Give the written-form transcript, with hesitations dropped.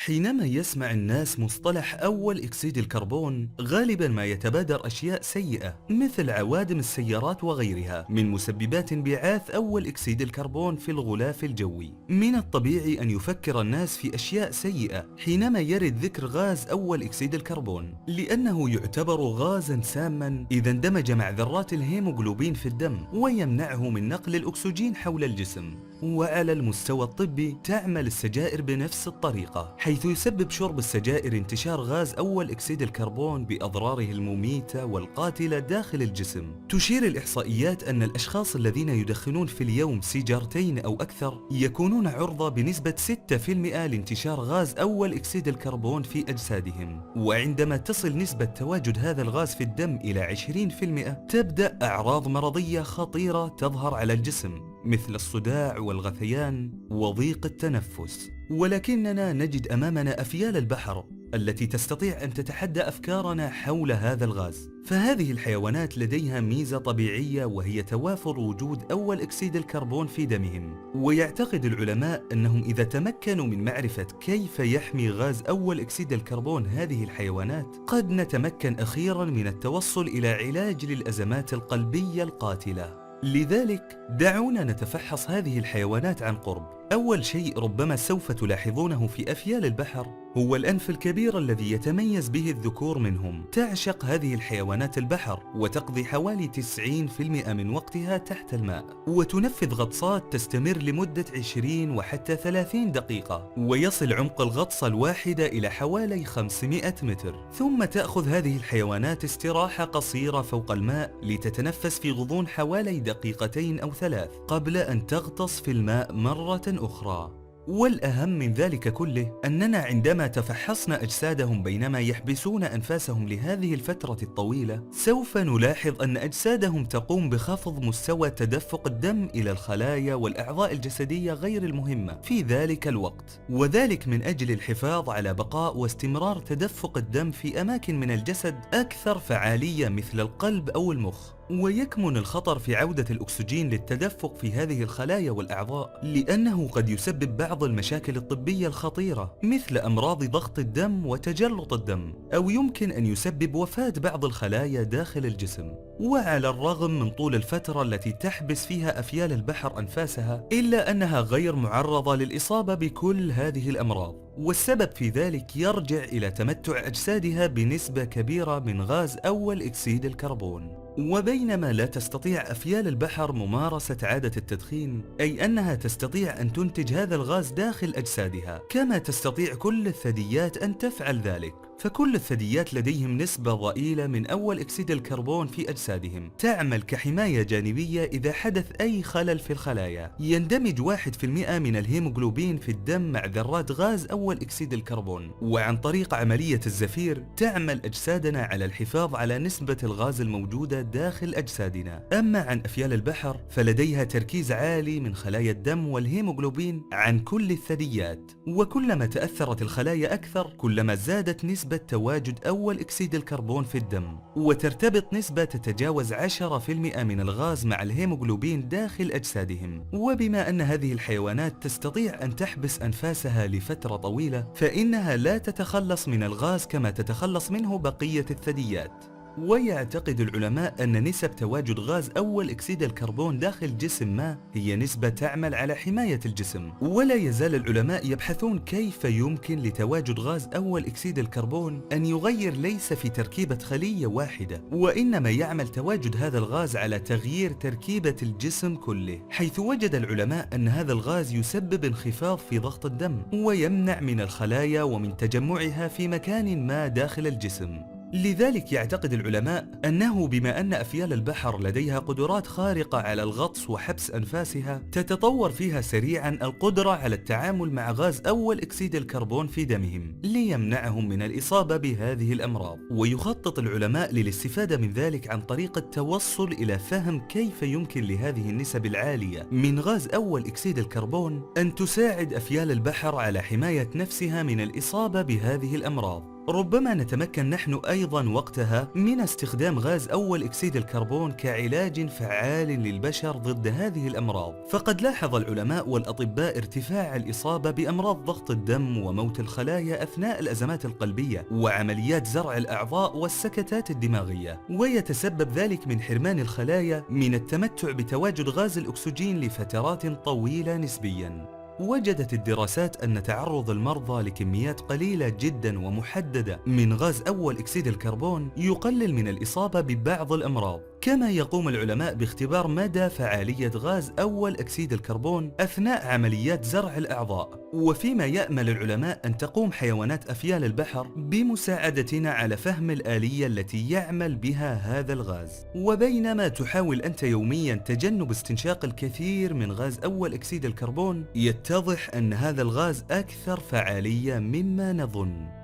حينما يسمع الناس مصطلح أول أكسيد الكربون غالبا ما يتبادر أشياء سيئة مثل عوادم السيارات وغيرها من مسببات انبعاث أول أكسيد الكربون في الغلاف الجوي. من الطبيعي أن يفكر الناس في أشياء سيئة حينما يرد ذكر غاز أول أكسيد الكربون، لأنه يعتبر غازا ساما إذا اندمج مع ذرات الهيموغلوبين في الدم ويمنعه من نقل الأكسجين حول الجسم. وعلى المستوى الطبي تعمل السجائر بنفس الطريقة، حيث يسبب شرب السجائر انتشار غاز أول أكسيد الكربون بأضراره المميتة والقاتلة داخل الجسم. تشير الإحصائيات أن الأشخاص الذين يدخنون في اليوم سيجارتين أو أكثر يكونون عرضة بنسبة 6% لانتشار غاز أول أكسيد الكربون في أجسادهم، وعندما تصل نسبة تواجد هذا الغاز في الدم إلى 20% تبدأ أعراض مرضية خطيرة تظهر على الجسم مثل الصداع والغثيان وضيق التنفس. ولكننا نجد أمامنا أفيال البحر التي تستطيع أن تتحدى أفكارنا حول هذا الغاز. فهذه الحيوانات لديها ميزة طبيعية وهي توافر وجود أول أكسيد الكربون في دمهم. ويعتقد العلماء أنهم إذا تمكنوا من معرفة كيف يحمي غاز أول أكسيد الكربون هذه الحيوانات قد نتمكن أخيرا من التوصل إلى علاج للأزمات القلبية القاتلة. لذلك دعونا نتفحص هذه الحيوانات عن قرب. أول شيء ربما سوف تلاحظونه في أفيال البحر هو الأنف الكبير الذي يتميز به الذكور منهم. تعشق هذه الحيوانات البحر وتقضي حوالي 90% من وقتها تحت الماء، وتنفذ غطسات تستمر لمدة 20 وحتى 30 دقيقة، ويصل عمق الغطسة الواحدة إلى حوالي 500 متر. ثم تأخذ هذه الحيوانات استراحة قصيرة فوق الماء لتتنفس في غضون حوالي دقيقتين أو 3 قبل أن تغطس في الماء مرة أخرى. والأهم من ذلك كله أننا عندما تفحصنا أجسادهم بينما يحبسون أنفاسهم لهذه الفترة الطويلة سوف نلاحظ أن أجسادهم تقوم بخفض مستوى تدفق الدم إلى الخلايا والأعضاء الجسدية غير المهمة في ذلك الوقت، وذلك من أجل الحفاظ على بقاء واستمرار تدفق الدم في أماكن من الجسد أكثر فعالية مثل القلب أو المخ. ويكمن الخطر في عودة الأكسجين للتدفق في هذه الخلايا والأعضاء، لأنه قد يسبب بعض المشاكل الطبية الخطيرة مثل أمراض ضغط الدم وتجلط الدم، أو يمكن أن يسبب وفاة بعض الخلايا داخل الجسم. وعلى الرغم من طول الفترة التي تحبس فيها أفيال البحر أنفاسها إلا أنها غير معرضة للإصابة بكل هذه الأمراض، والسبب في ذلك يرجع إلى تمتع أجسادها بنسبة كبيرة من غاز أول أكسيد الكربون. وبينما لا تستطيع أفيال البحر ممارسة عادة التدخين، أي أنها تستطيع أن تنتج هذا الغاز داخل أجسادها كما تستطيع كل الثدييات أن تفعل ذلك، فكل الثدييات لديهم نسبة ضئيلة من أول أكسيد الكربون في أجسادهم تعمل كحماية جانبية إذا حدث أي خلل في الخلايا. يندمج 1% من الهيموغلوبين في الدم مع ذرات غاز أول أكسيد الكربون، وعن طريق عملية الزفير تعمل أجسادنا على الحفاظ على نسبة الغاز الموجودة داخل أجسادنا. أما عن أفيال البحر فلديها تركيز عالي من خلايا الدم والهيموغلوبين عن كل الثدييات، وكلما تأثرت الخلايا أكثر كلما زادت نسبة تواجد أول أكسيد الكربون في الدم، وترتبط نسبة تتجاوز 10% من الغاز مع الهيموغلوبين داخل أجسادهم. وبما أن هذه الحيوانات تستطيع أن تحبس أنفاسها لفترة طويلة فإنها لا تتخلص من الغاز كما تتخلص منه بقية الثدييات. ويعتقد العلماء أن نسب تواجد غاز أول أكسيد الكربون داخل جسم ما هي نسبة تعمل على حماية الجسم، ولا يزال العلماء يبحثون كيف يمكن لتواجد غاز أول أكسيد الكربون أن يغير ليس في تركيبة خلية واحدة، وإنما يعمل تواجد هذا الغاز على تغيير تركيبة الجسم كله، حيث وجد العلماء أن هذا الغاز يسبب انخفاض في ضغط الدم ويمنع من الخلايا ومن تجمعها في مكان ما داخل الجسم. لذلك يعتقد العلماء أنه بما أن أفيال البحر لديها قدرات خارقة على الغطس وحبس أنفاسها تتطور فيها سريعا القدرة على التعامل مع غاز أول أكسيد الكربون في دمهم ليمنعهم من الإصابة بهذه الأمراض. ويخطط العلماء للاستفادة من ذلك عن طريق التوصل إلى فهم كيف يمكن لهذه النسب العالية من غاز أول أكسيد الكربون أن تساعد أفيال البحر على حماية نفسها من الإصابة بهذه الأمراض. ربما نتمكن نحن أيضا وقتها من استخدام غاز أول أكسيد الكربون كعلاج فعال للبشر ضد هذه الأمراض. فقد لاحظ العلماء والأطباء ارتفاع الإصابة بأمراض ضغط الدم وموت الخلايا أثناء الأزمات القلبية وعمليات زرع الأعضاء والسكتات الدماغية، ويتسبب ذلك من حرمان الخلايا من التمتع بتواجد غاز الأكسجين لفترات طويلة نسبياً. وجدت الدراسات أن تعرض المرضى لكميات قليلة جدا ومحددة من غاز أول أكسيد الكربون يقلل من الإصابة ببعض الأمراض. كما يقوم العلماء باختبار مدى فعالية غاز أول أكسيد الكربون أثناء عمليات زرع الأعضاء، وفيما يأمل العلماء أن تقوم حيوانات أفيال البحر بمساعدتنا على فهم الآلية التي يعمل بها هذا الغاز. وبينما تحاول أنت يوميا تجنب استنشاق الكثير من غاز أول أكسيد الكربون، يتضح أن هذا الغاز أكثر فعالية مما نظن.